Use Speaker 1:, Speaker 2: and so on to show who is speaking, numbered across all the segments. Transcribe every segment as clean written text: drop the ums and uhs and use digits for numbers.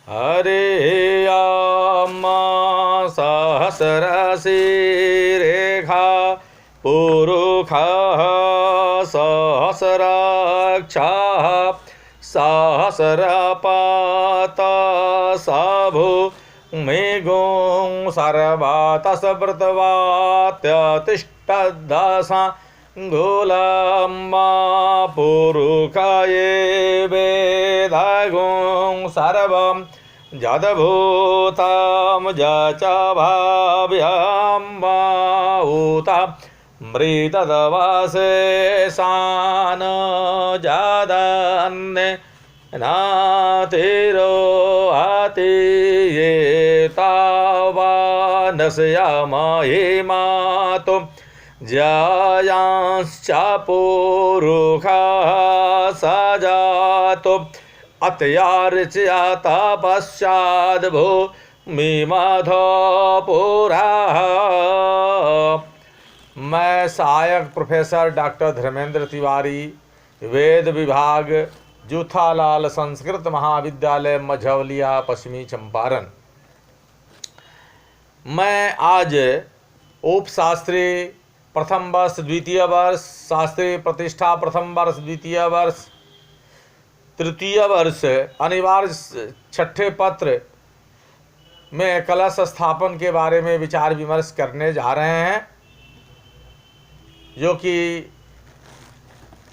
Speaker 1: हरे आमा सहस्रशी रेखा पुरुषः सहस्राक्षः सहस्रपात सभु मेघों सर्वातस्पृतवात्यतिष्ठद्दशा गुलाम्मा पुरुषये वेदगुं सर्वं जदभूतं च भाव्यं उता मृतदवशेषान् जदन्ने नातिरो अति ये तावानस्यामहे मातु जयांश्च पुरुषः सजातु अत्यार्च्य तपश्चाद् भूमिमधो पुरः। मैं सहायक प्रोफेसर डॉक्टर धर्मेंद्र तिवारी, वेद विभाग, जूथालाल संस्कृत महाविद्यालय, मझौलिया, पश्चिमी चंपारण। मैं आज उपशास्त्री प्रथम वर्ष द्वितीय वर्ष, शास्त्री प्रतिष्ठा प्रथम वर्ष द्वितीय वर्ष, तृतीय वर्ष अनिवार्य छठे पत्र में कलश स्थापन के बारे में विचार विमर्श करने जा रहे हैं, जो कि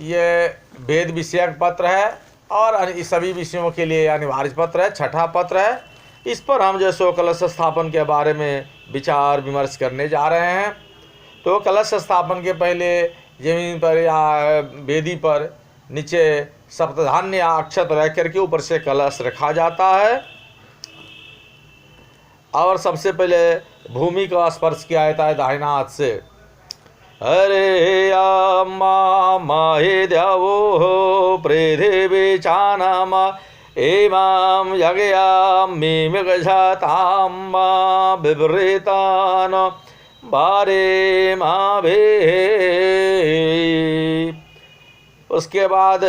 Speaker 1: ये वेद विषयक पत्र है और इस सभी विषयों के लिए अनिवार्य पत्र है, छठा पत्र है। इस पर हम जो सो कलश स्थापन के बारे में विचार विमर्श करने जा रहे हैं। तो कलश स्थापन के पहले जमीन पर या वेदी पर नीचे सप्तधान्य या अक्षत रख करके ऊपर से कलश रखा जाता है और सबसे पहले भूमि का स्पर्श किया जाता है दाहिना हाथ से। हरे माहे द्यावो पृथिवी चानमा एमां यज्ञामिमगझतां विवृतान् बारे माभे। उसके बाद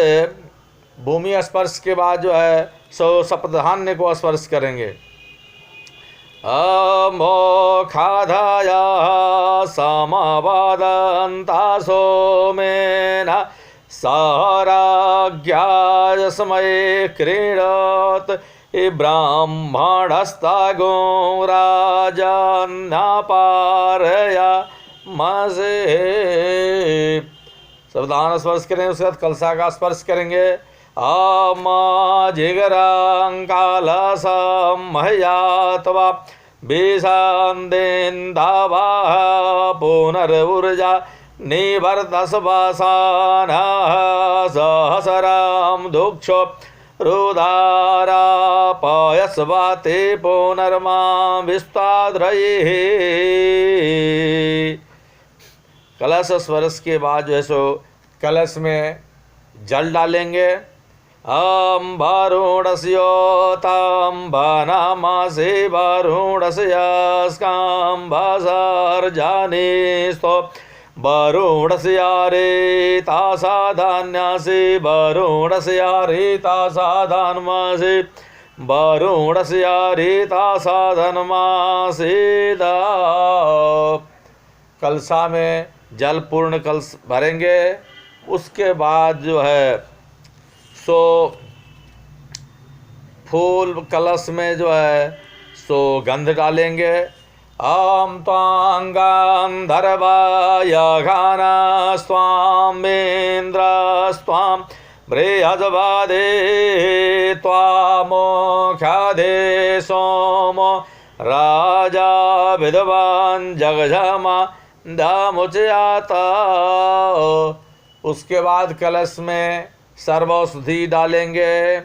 Speaker 1: भूमि स्पर्श के बाद जो है सो सप्तधान्य को स्पर्श करेंगे। अमोखाधाया समवादन्ता सोमेन सहराज्ञायस्मये क्रीडत् ब्राह्मणस्तगो राजन्नापारया मसे। सावधान स्पर्श करेंगे। उसके बाद कलशा का स्पर्श करेंगे। आमा जिगरांकालसम महयातवा विशांदेन्दावा पुनर्ऊर्जा निवर्तस्वसानः सहस्रां दुक्षो रुदारा पयस्वाते पुनर्मा विस्ताद्रयेः। कलश स्पर्श के बाद जो है सो कलश में जल डालेंगे। वरुणस्योताम्बनामासे वरुणस्यास्काम्भसर्जनीस्तो वरुणस्यारेतासाधान्यासे वरुणस्यारेतासाधान्मासे वरुणस्यारेतासाधन्मासे दा। कलशा में जल पूर्ण कलश भरेंगे। उसके बाद जो है सो फूल कलश में जो है सो गंध डालेंगे। आम त्वांगांधर्वाय घानास्त्वामेन्द्रस्त्वां बृहद्वादे त्वामोख्यादे सोमो राजा विद्वान् जगजमा दामुचयाता। उसके बाद कलश में सर्वौषधि डालेंगे।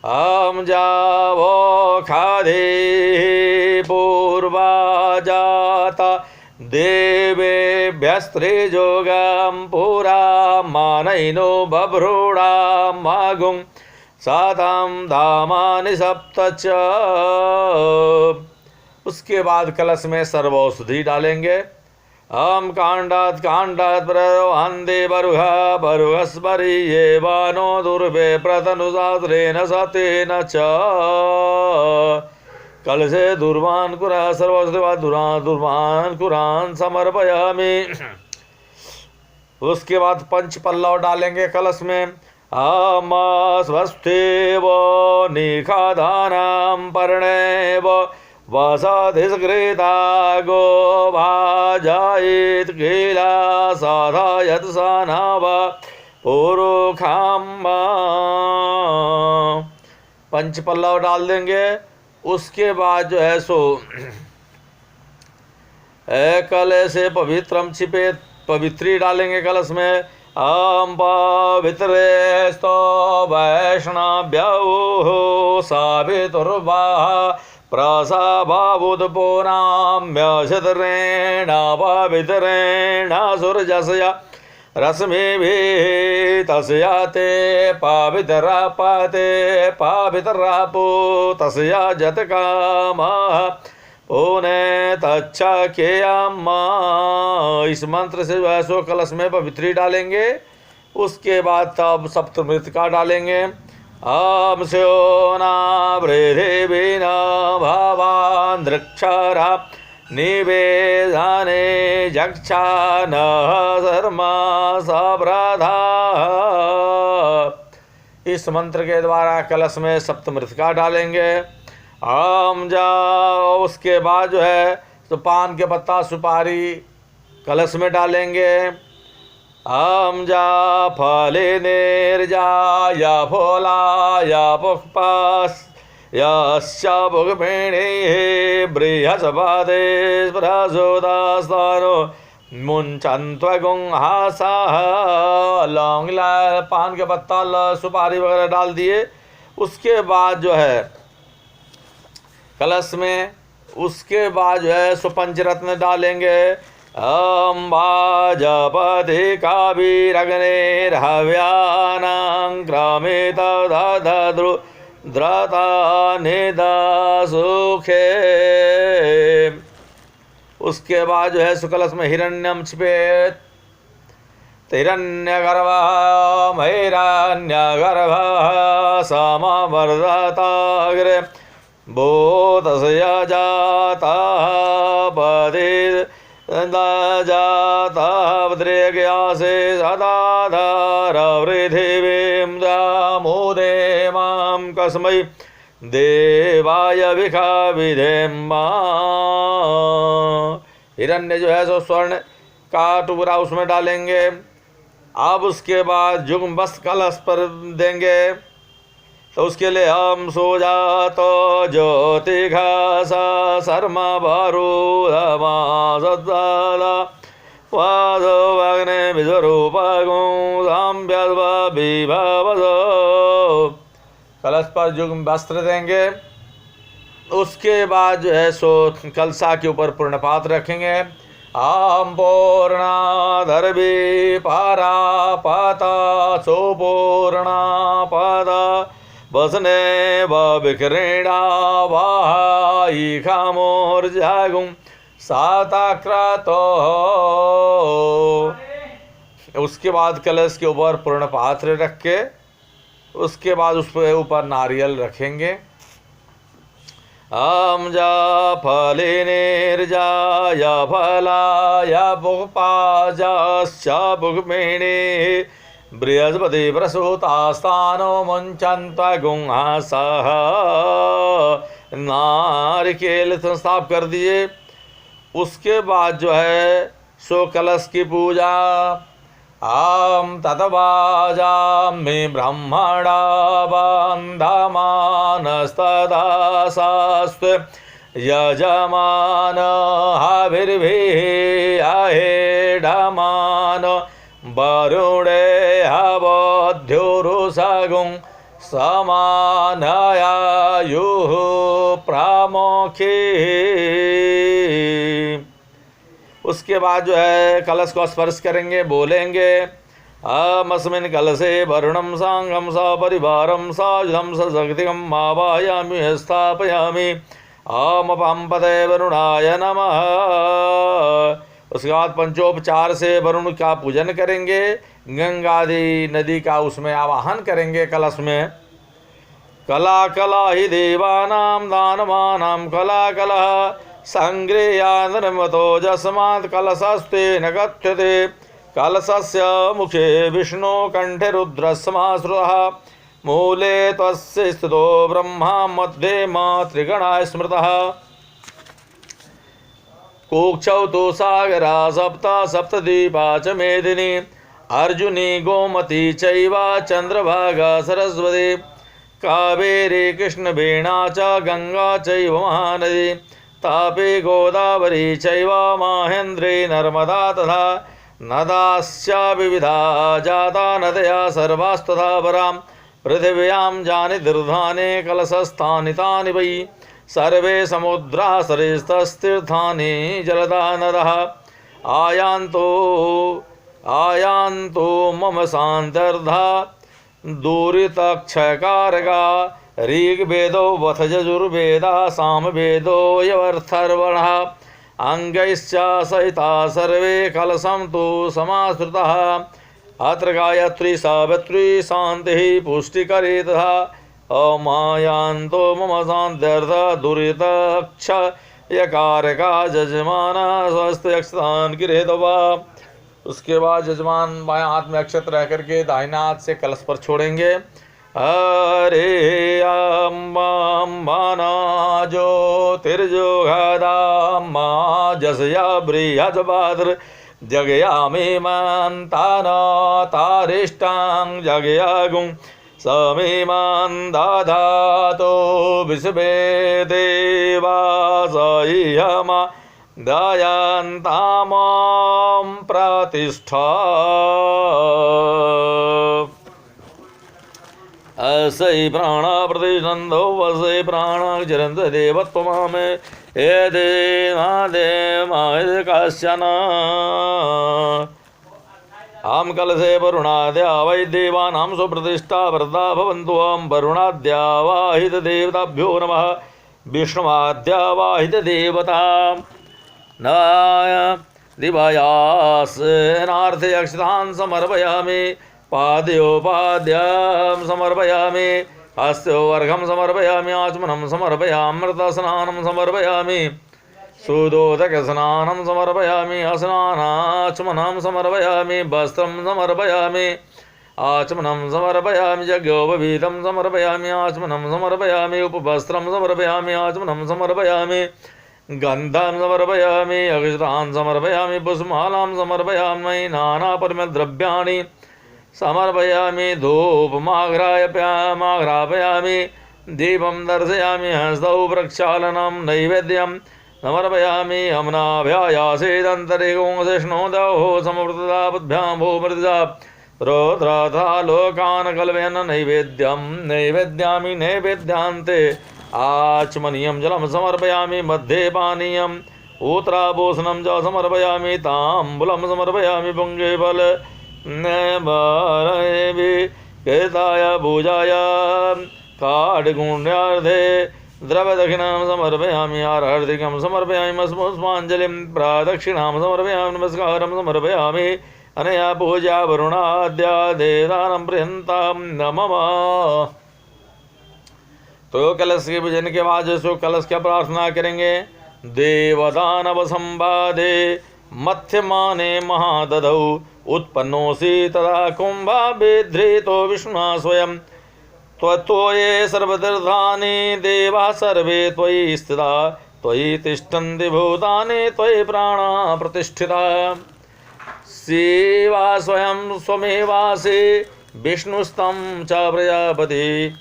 Speaker 1: हम जावो खादे पूर्वा जाता देवेभ्यस्त्रिजोगं पुरा मानैनो बभ्रूणा मागुं सातां धामानि सप्त च। उसके बाद कलश में सर्वौषधि डालेंगे। कांडात् कांडात् प्रवहन्ति बरुह बरुहस्परि ये वानो दुर्वे प्रतनुसाद्रेण सतेन च कलशे दुर्वान् कुरा सर्वस्वा दुर्वान् कुरान् समर्पयामि। उसके बाद पंच पल्लव डालेंगे कलश में। स्वस्तिव निखादानां पर्णेव वसतिस्कृता गो भाजायित किला साधायत सानाव पुरुखाम्बा। पंच पल्लव डाल देंगे। उसके बाद जो है सो कलश से पवित्रम छिपे पवित्री डालेंगे कलश में। पवित्रे स्तो वैष्णव्यो सावितुर्वा प्रसभावुदपोनाम्यशतरेण पवित्रेण सुरजसया रश्मिभिः तस्या ते पवित्रापते पवित्रापो तस्या जतकामः पुने तच्छकेयाम्मा। इस मंत्र से जो है सो कलश में पवित्री डालेंगे। उसके बाद तब सप्तमृतिका डालेंगे। स्योना वृद्धि बिना भवान् दृक्षरा निवेदने जक्षा न शर्मा सप्रधा। इस मंत्र के द्वारा कलश में सप्तमृतिका डालेंगे। जाओ। उसके बाद जो है तो पान के पत्ता सुपारी कलश में डालेंगे। जा फले निर्जा या फोला या पुष्पास यस्य भुगमेणे बृहस्पते प्रसोदास्तानो मुंचन्त्वगुंहासः। लौंग पान के पत्ता सुपारी वगैरह डाल दिए। उसके बाद जो है कलश में उसके बाद जो है सो पंचरत्न डालेंगे। भाजपति कावीरग्नेर्हव्यानां क्रमित द्रता निदसुखे। उसके बाद जो है सो कलश में हिरण्यम छिपेत हिरण्यगर्भः हिरण्यगर्भः समवर्धताग्रे बोधस्य जाता पदे जाता भद्रेज्ञासे सदाधार पृथिवीं दामोदे मां कस्मै देवाय विखाविधेम्मा। हिरण्य जो है सो स्वर्ण का टुकड़ा उसमें डालेंगे। अब उसके बाद जुग्म वस्त्र कलश पर देंगे। तो उसके लिए हम सो जातो ज्योति घासा शर्मा बारूधमा सद्दाला वादो वग्ने विश्वरूपगुंसाम्भ्यस्वभिभवसो। कलश पर जुग्म वस्त्र देंगे। उसके बाद जो है सो कलशा के ऊपर पूर्ण पात्र रखेंगे। पूर्णाधर्वी पारा पाता सुपूर्णा पादा बसने विक्रीणा वाही खामोर्जागुं साताक्रातो। उसके बाद कलश के ऊपर पूर्ण पात्र रख के उसके बाद उस पर ऊपर नारियल रखेंगे। जा फले निर्जाय फलाय पुष्पाश्च पुष्पिणे बृहस्पति प्रसूतास्तानो मुञ्चन्त्वगुंहासः। नारिकेल संस्थाप कर दिए। उसके बाद जो है सो कलश की पूजा। ततवाजामि ब्रह्मणा बन्धमानस्तदा शास्त्र यजमान हविर्भिः अहेडमान वरुणे हवध्युरुसगुं समानयायुः प्रामुखी। उसके बाद जो है कलश को स्पर्श करेंगे, बोलेंगे अस्मिन् कलशे वरुणं सांगं सपरिवारं साजुधं सशक्तिकं आवाहयामि स्थापयामि। पाम्पते वरुणाय नमः। उसके बाद पंचोपचार से वरुण का पूजन करेंगे, गंगादि नदी का उसमें आवाहन करेंगे कलश में। कला कला ही देवानां दानवानां कला कलह संग्रेया निर्मतो जस्मात् कलशस्ते न कथ्यते। कलशस्य मुखे विष्णु कंठे रुद्रस्माश्रुतः मूले तस्य स्थितो ब्रह्मा मध्ये मातृगणाः स्मृतः। कुक्षौ तु सागरा सप्त सप्तद्वीपा च मेदिनी अर्जुनी गोमती चैव चंद्रभागा सरस्वती कावेरी कृष्णवेणा च गंगा चैव महानदी तापी गोदावरी चैव माहेन्द्री नर्मदा तथा नदाश्च विविधा जाता नदया सर्वास्तथा परां पृथिव्यां जानि दीर्घानि कलशस्थानि तानि वै सर्वे समुद्रा सरिस्तस्तीर्थानि जलदा नदः आयान्तो मम शान्तर्धा दूरितक्षयकारका ऋग्वेदो वथ यजुर्वेदा सामवेदो यवर्थर्वणः अंगैश्च सहिता सर्वे कलशं तु समाश्रितः अत्र गायत्री सावित्री शान्तिः पुष्टिकरी तथा अमायान्तो मम शान्त्यर्थ दुरितक्षयकारका यजमाना स्वस्ति अक्षतान् गृहीत्वा। उसके बाद यजमान बाएं हाथ में अक्षत रह करके दाहिने हाथ से कलश पर छोड़ेंगे। हरे अम्बाना ज्योतिर्जोगदाम्मा जसया बृहस्पतिर् जगयामि मन्ताना तारिष्टां जगयागुं समीमान् दधातो विश्वे देवा सह्यमा दयान्तामां प्रतिष्ठा। असै प्राणा प्रतिष्ठन्तो वसै प्राणा चरन्त देवत्वमामे एते कश्चन। आम कलशे वरुणाद्या वै देवानां सुप्रतिष्ठा व्रता भवन्तु। ओं वरुणाद्या वाहित देवताभ्यो नमः विष्णुवाद्या वाहित देवता दिवायासनार्थे अक्षतान् समर्पयामि पादयोपाद्यां समर्पयामि हस्तयोर्घं समर्पयामि आचमनं समर्पयामि अमृतस्नानं समर्पयामि सुदोदकस्नानं समर्पयामि स्नानाचमनं समर्पयामि वस्त्रं समर्पयामि आचमनं समर्पयामि यज्ञोपवीतं समर्पयामि आचमनं समर्पयामि उपवस्त्रं समर्पयामि आचमनं समर्पयामि गन्धं समर्पयामि अक्षतान् समर्पयामि पुष्पमालां समर्पयामि नानापरिमलद्रव्याणि समर्पयामि धूपमाघ्रापयामि दीपं दर्शयामि हस्तौ प्रक्षालनं नैवेद्यं समर्पयामि अम्नाभ्यायासेदन्तरिगों शिष्णोदहो समवृतदा बुद्भ्यां भूमृतजा रोद्राथा लोकान् कल्पयन् नैवेद्यं नैवेद्यामि नैवेद्यान्ते आचमनीयं जलं समर्पयामि मध्ये पानीयम् उत्तराभूषणं च समर्पयामि ताम्बूलं समर्पयामि पुङ्गफल केताय भुजाय काड्गुण्यार्धे द्रवदक्षिणां समर्पयामि आर्थिकं समर्पयामि पुष्पाञ्जलिं प्रदक्षिणां समर्पयामि नमस्कारं समर्पयामि अनया पूजा वरुणाद्या देवानां प्रियन्तां नमः। तो कलश के पूजन के बाद जो कलश क्या प्रार्थना करेंगे। देवदानव संवादे मध्यमाने महादधौ उत्पन्नोऽसि तदा कुम्भाभिधृतो विष्णुना स्वयं त्वत्तोये सर्वतीर्थानि देवाः सर्वे त्वयि स्थिता त्वयि तिष्ठन्ति भूतानि त्वयि प्राणा प्रतिष्ठिता। शिवा स्वयं स्वमेवासि विष्णुस्तं च प्रजापति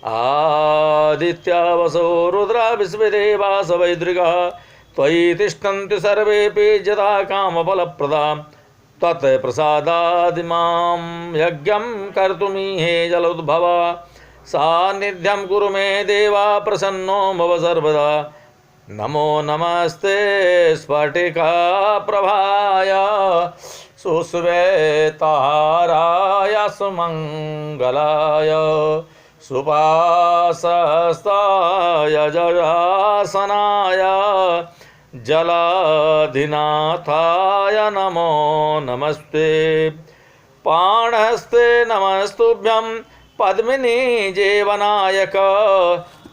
Speaker 1: आदित्या वसो रुद्रा विश्वदेवा सवैद्रिका त्वयि तिष्ठन्ति सर्वेऽपि यथा कामफलप्रदा तत्प्रसादादिमां यज्ञं कर्तुमीहे जलोद्भवा सान्निध्यं कुरु मे देवा प्रसन्नो भव सर्वदा। नमो नमस्ते स्फटिका प्रभाय सुश्वेताराय सुमङ्गलाय सुपासस्ताय जयासनाय जलाधिनाथाय नमो नमस्ते। पाणहस्ते नमस्तुभ्यं पद्मिनी जीवनायक।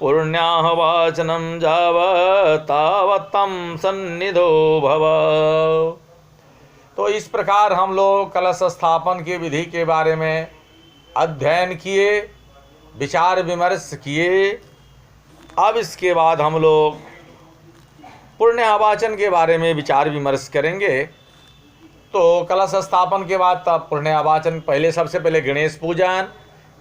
Speaker 1: पुण्याहवाचनं जावतावत्तं सन्निधो भव। तो इस प्रकार हम लोग कलश स्थापन की विधि के बारे में अध्ययन किए, विचार विमर्श किए। अब इसके बाद हम लोग पुण्याहवाचन के बारे में विचार विमर्श करेंगे। तो कलश स्थापन के बाद तब पुण्याहवाचन, पहले सबसे पहले गणेश पूजन,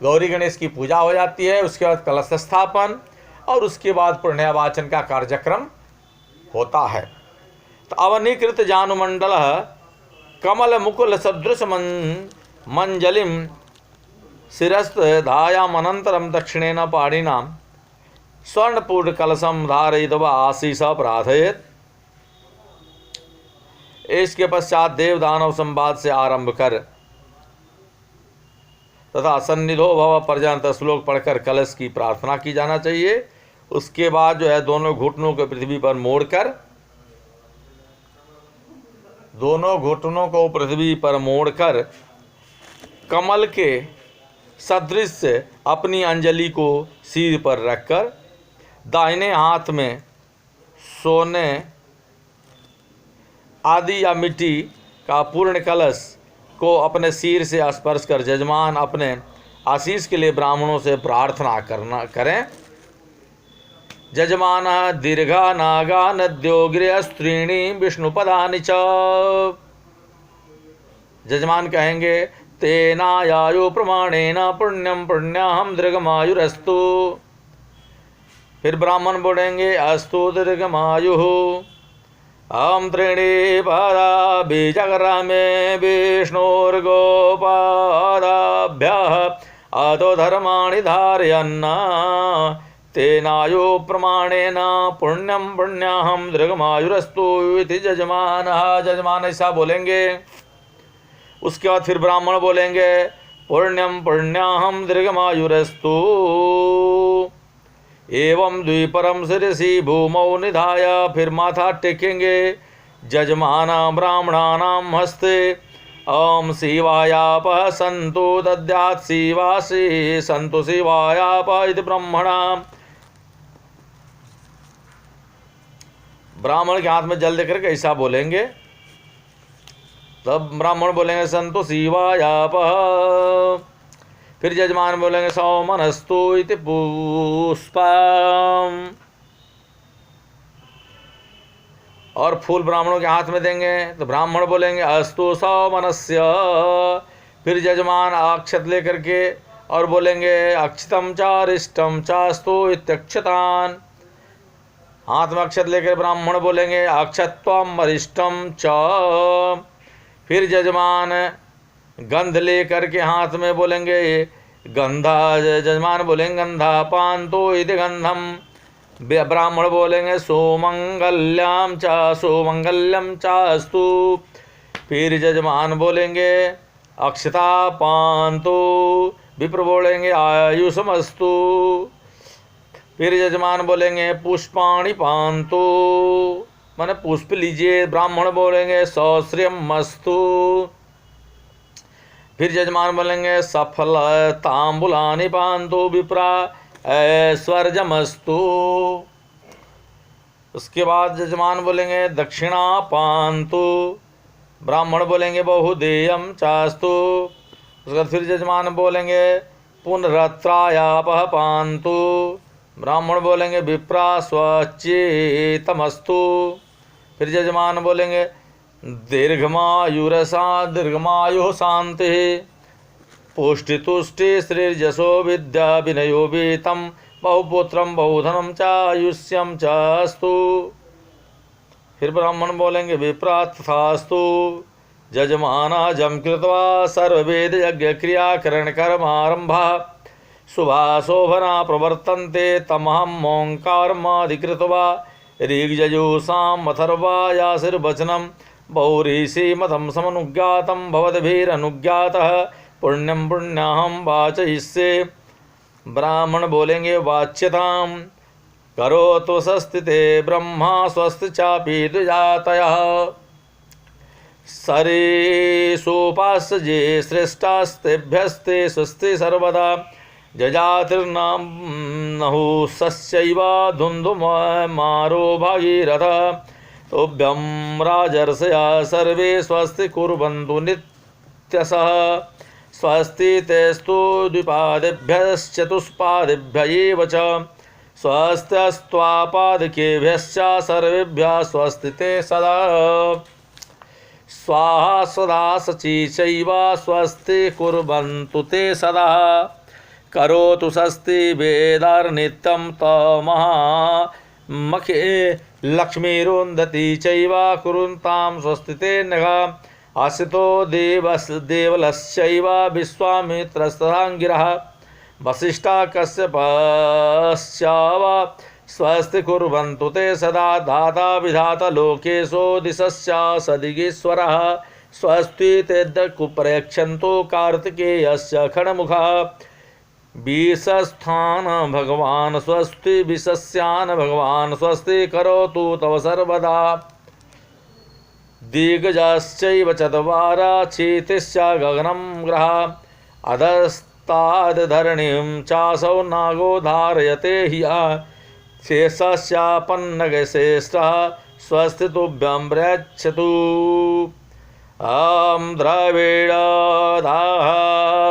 Speaker 1: गौरी गणेश की पूजा हो जाती है, उसके बाद कलश स्थापन और उसके बाद पुण्याहवाचन का कार्यक्रम होता है। तो अवनीकृत जानुमंडल कमल मुकुल सदृश मंजलिम शिरस्त धायामनंतरम दक्षिणेन पाणिना स्वर्णपूर्ण कलशम धारयित्वा आशीष प्रार्थयेत्। इसके पश्चात देव दानव संवाद से आरंभ कर तथा सन्निधो भव पर्यंत श्लोक पढ़कर कलश की प्रार्थना की जाना चाहिए। उसके बाद जो है दोनों घुटनों को पृथ्वी पर मोड़कर, दोनों घुटनों को पृथ्वी पर मोड़कर कमल के सदृश अपनी अंजलि को सिर पर रखकर दाहिने हाथ में सोने आदि या मिट्टी का पूर्ण कलश को अपने सिर से स्पर्श कर जजमान अपने आशीष के लिए ब्राह्मणों से प्रार्थना करें। जजमान दीर्घा नागा नद्यो गृहस्त्रीणी विष्णुपदानि च। जजमान कहेंगे तेनायायु प्रमाणेन पुण्यम पुण्याहम दीर्घमायुरस्तु। फिर ब्राह्मण बोलेंगे अस्तु दीर्घमायु। हम त्रीणी पादा बीजग्रामे विष्णुर्गोपादाभ्यः अतो धर्माणि धारयन् तेनायु प्रमाणेन पुण्यम पुण्याहम दीर्घमायुरस्तु इति जजमान ऐसा बोलेंगे। उसके बाद फिर ब्राह्मण बोलेंगे पुण्यम पुण्याहम दीर्घमायुरस्तु। एवं द्विपरम शिरसी भूमौ निधाय, फिर माथा टेकेंगे जजमाना ब्राह्मणानाम हस्ते। ओम शिवायाप संतु दद्यात् शिवासी संतु शिवायाप इति ब्रह्मणा। ब्राह्मण के हाथ में जल देकर कैसा बोलेंगे, तब ब्राह्मण बोलेंगे संतु शिवायाप। फिर जजमान बोलेंगे सौमनस्तु इति पुष्पम, और फूल ब्राह्मणों के हाथ में देंगे तो ब्राह्मण बोलेंगे अस्तु सौमनस्य। फिर जजमान अक्षत लेकर के और बोलेंगे अक्षतम चारिष्टम चास्तु इत्यक्षतान। हाथ में अक्षत लेकर ब्राह्मण बोलेंगे अक्षत्वम वरिष्ठम च। फिर जजमान गंध लेकर के हाथ में बोलेंगे गंधा। जजमान बोलेंगे गंधा पांतो इति गंधम। ब्राह्मण बोलेंगे सुमंगल्यम चास्तु। फिर जजमान बोलेंगे अक्षता पांतो। विप्र बोलेंगे आयुषमस्तु। फिर जजमान बोलेंगे पुष्पाणि पांतो, माने पुष्प लीजिए। ब्राह्मण बोलेंगे सौश्रियमस्तु। फिर जजमान बोलेंगे सफल तांबुलानि पांतो विप्रा ऐश्वर्यमस्तु। उसके बाद जजमान बोलेंगे दक्षिणा पांतु। ब्राह्मण बोलेंगे बहुदेयम चास्तु। उसके बाद फिर जजमान बोलेंगे पुनरत्रायापह पांतु। ब्राह्मण बोलेंगे विप्रा स्वचेतमस्तु। फिर जजमान बोलेंगे दीर्घमायु शांति पुष्टि तुष्टि श्रीर्यशो विद्या विनयो वीतम बहुपुत्रम बहुधनम चायुष्यम चास्तु। फिर ब्राह्मण बोलेंगे विप्रार्थास्तु। जजमाना जम कृत्वा सर्ववेद यज्ञ क्रियाकरण कर्मारंभा शुभा शोभना प्रवर्तन्ते तमहम ओंकारमाधिकृत्वा ऋग्यजुषाम् अथर्वायासिर्वचनं बहुऋषि मतं समनुज्ञातं भवद्भिरनुज्ञातः पुण्यं पुण्याहं वाचयिष्ये। ब्राह्मण बोलेंगे वाच्यताम करोतु स्वस्तिते ब्रह्मा स्वस्ति चापि द्विजातयः सरीसोपास्य ये श्रेष्ठास्तेभ्यस्ते स्वस्ति सर्वदा जजातिर्नाम नहुः सस्यैव धुन्धुमारो भागीरथ तोभ्यं राजर्षया सर्वे स्वस्ति कुर्वन्तु नित्यशः स्वस्ति तेस्तु द्विपादेभ्यश्चतुष्पादेभ्य एव च स्वस्त्यस्त्वापादकेभ्यश्च सर्वेभ्यः स्वस्ति ते सदा स्वाहा सदा सचीचैव स्वस्ति कुर्वन्तु ते सदा करोतु स्वस्ति वेदार्नित्यं तमहामखे लक्ष्मीरुन्धति चैव कुरुन्तां स्वस्ति ते नघ आसितो देवलस्यैव विश्वामित्रस्तथाङ्गिरः वसिष्ठा कश्यपश्चाव स्वस्ति कुर्वन्तु ते सदा दाता विधाता लोकेशो दिशश्च सदिगीश्वरः स्वस्ति ते कुप्रयच्छन्तु कार्तिकेयस्य खड्मुखः विशस्थान भगवान् स्वस्ति विशस्यान् भगवान् स्वस्ति करोतु तव सर्वदा दिग्गजश्चैव चत्वारा क्षितिश्च गगनं ग्रह अधस्ताद्धरणीं चासौ नागो धारयते ह्यः शेषस्यापन्नगश्रेष्ठः स्वस्ति तुभ्यं प्रयच्छतु द्रविडादाः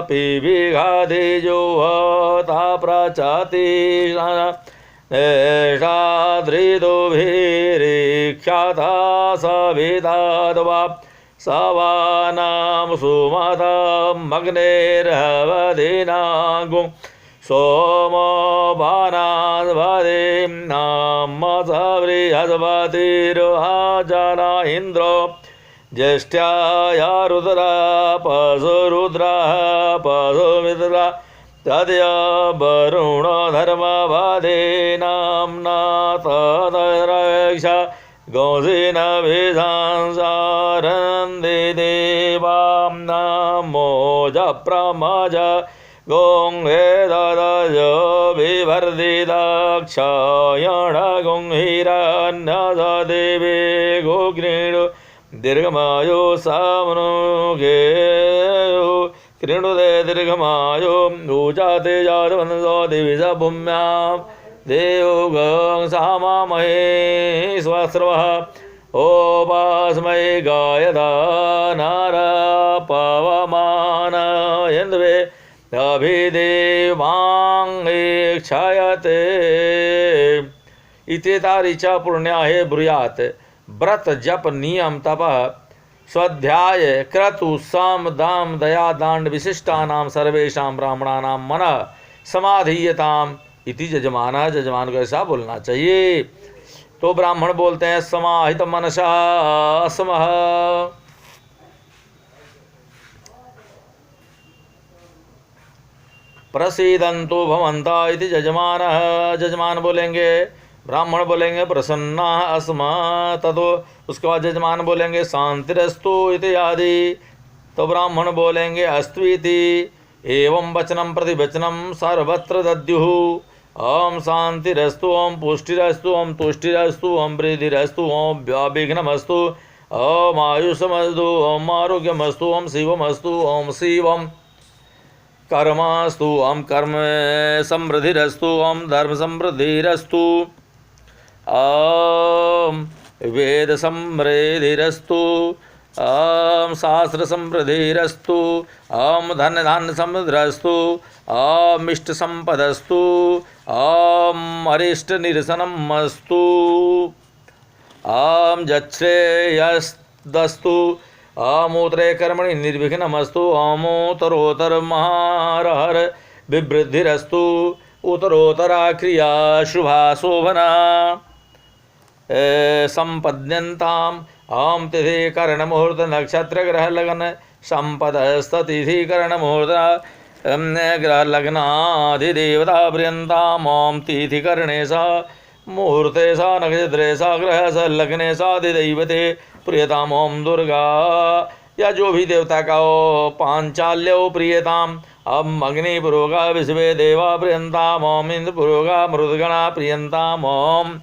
Speaker 1: पिविघाधिजो हता प्रचतिषादृदुभिरीख्याता सविदाद्वा सवानां सुमतं मग्नेर्हवधिनागुं सोमो बाणाद्वदिं नाम बृहस्पतिर्वाजना इन्द्रो ज्येष्ठ्याया रुद्रा पशुरुद्रः पशुमित्रा तदया वरुणो धर्मवादे नाम्ना तदरक्ष गौसीनभिधांसारन्ति देवां नमो जप्रमज गोङ्गेदयो विवर्धिदक्षयण गोङ्हिरन्यदेवे गोघृणु दीर्घमायो सामनुगेयो कृणुदे दीर्घमायो ऊजाते जातवंशो देवी स भूम्यां देवो गं सामामहे स्वस्रवः ओपास्मै गायदा नार पवमानयन्द्वे अभिदेवाङ्क्षयते इत्येता ऋचा पुण्याहे ब्रूयात् व्रत जप नियम तपः स्वाध्याय क्रतु साम दाम दया दांड विशिष्टानाम सर्वेषां ब्राह्मणानां मनः समाधीयताम इति जजमानः। जजमान को ऐसा बोलना चाहिए। तो ब्राह्मण बोलते हैं समाहित मनसा समः। प्रसीदन्तु भवन्ता इति जजमानः। जजमान बोलेंगे, ब्राह्मण बोलेंगे प्रसन्ना अस्मा। ततो उसके बाद जजमान बोलेंगे शांतिरस्तु इत्यादि। तो ब्राह्मण बोलेंगे अस्तु इति। एवं वचनम प्रतिवचनम सर्वत्र दद्युः। ओम शांतिरस्तु, ओम पुष्टिरस्तु, ओम तुष्टिरस्तु, ओम वृद्धिरस्तु, ओम विघ्नमस्तु, ओम आयुषमस्तु, ओम आरोग्यमस्तु, ओम शिवमस्तु, ओम शिवम कर्मस्तु, ओम कर्म समृद्धिरस्तु, ओम धर्म समृद्धिरस्तु, ओम वेद समृद्धिरस्तु, ओम शास्त्र समृद्धिरस्तु, ओम धन धान्य समृद्धिरस्तु, ओम इष्ट संपदस्तु, ओम अरिष्ट निरसनमस्तु, ओम यच्छ्रेयस्दस्तु, ओम उत्तरे कर्मणि निर्विघ्नमस्तु, ओम उत्तरोत्तर महारहर विवृद्धिरस्तु, उत्तरोत्तरा क्रिया शुभा शोभना संपद्यन्ताम्। ओम तिथि कर्ण मुहूर्त नक्षत्र ग्रह लगन संपदस्ततिथि कर्ण मुहूर्त ग्रह लग्नाधिदेवता प्रियंताम्। ओम तिथि कर्णे सा मुहूर्ते सा नक्षत्रे सा ग्रह स लग्ने सा अधिदैवते प्रियताम्। ओम दुर्गा, या जो भी देवता का हो पांचाल्यो प्रियताम। अम अग्निपुरोगा विश्वे देवा प्रियंताम ओम इंद्रपुरोगा मृदगणा प्रियंताम ओम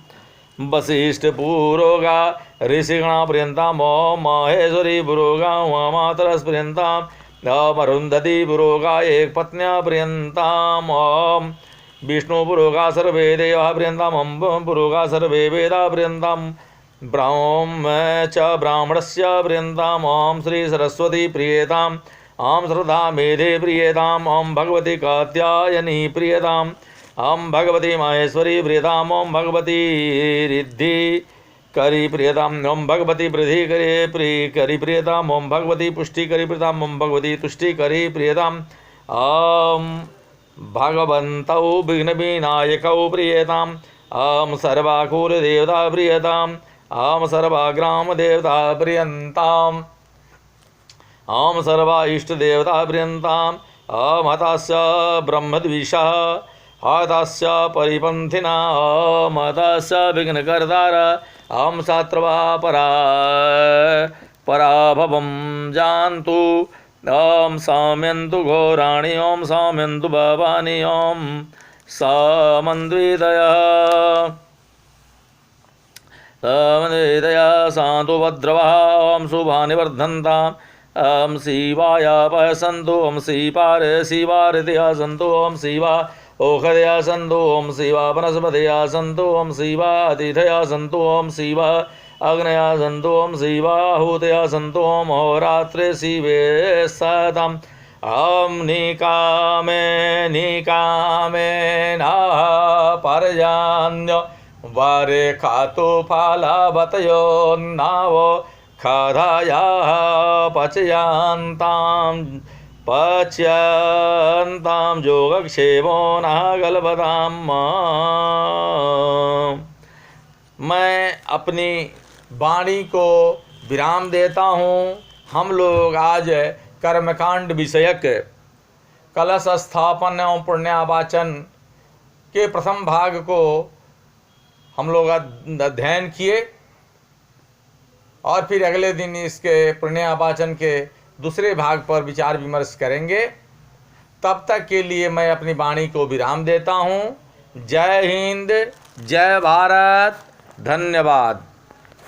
Speaker 1: वशिष्ठपुरोगा ऋषिगणा प्रियंताम ओम महेश्वरी पुरोगा उमामातरस प्रियंताम ओम अरुंधति पुरोगा एक पत्न्या प्रियंताम ओम विष्णुपुरोगा सर्वे देवा प्रियंताम ओम पुरोगा सर्वे वेदा प्रियंताम ब्राह्म च ब्राह्मणस्य प्रियंताम ओम श्री सरस्वती प्रियताम ओम श्रद्धा मेधे प्रियताम ओम भगवती कात्यायनी प्रियताम ओम भगवती माहेश्वरी प्रियताम ओम भगवती रिद्धि करी प्रियताम ओम भगवती वृद्धि करी प्रियताम ओम भगवती पुष्टि करी प्रियताम ओम भगवती तुष्टि करी प्रियताम ओम भगवन्तौ विघ्न विनायकौ प्रियताम ओम सर्वाकूल देवता प्रियताम ओम सर्वाग्राम देवता प्रियंताम ओम सर्वा इष्ट देवता प्रियंताम ओम हतास्य ब्रह्मद्विषा हतास्य परिपंथिना ओम हतास्य विघ्नकर्तार ओम शात्रवा पराभवं जानतु ओम साम्यन्तु घोराणि ओम साम्यन्तु भवानि ओम सामन्वितया शांतो भद्रवः ओम शुभानि वर्धन्ताम् ओम शिवाय पयसन्तु ओम शिवारदया सन्तु ओम शिवा ओखदया सन्तु ओम शिवा वनस्पतया सन्तु ओम शिवा अतिथया सन्तु ओम शिवा अग्नया सन्तु ओम शिवाहुतया सन्तु ओम अहोरात्रे शिवे सताम् ओम निकामे नः पर्यान्यो वारे खातो फालावतयो नावो खाधाया पच्यन्तां योगक्षेमो नः गलबताम्। मैं अपनी वाणी को विराम देता हूँ। हम लोग आज कर्मकांड विषयक कलश स्थापन एवं पुण्यावाचन के प्रथम भाग को हम लोग अध्ययन किए और फिर अगले दिन इसके पुण्यावाचन के दूसरे भाग पर विचार विमर्श करेंगे। तब तक के लिए मैं अपनी वाणी को विराम देता हूँ। जय हिंद, जय भारत, धन्यवाद।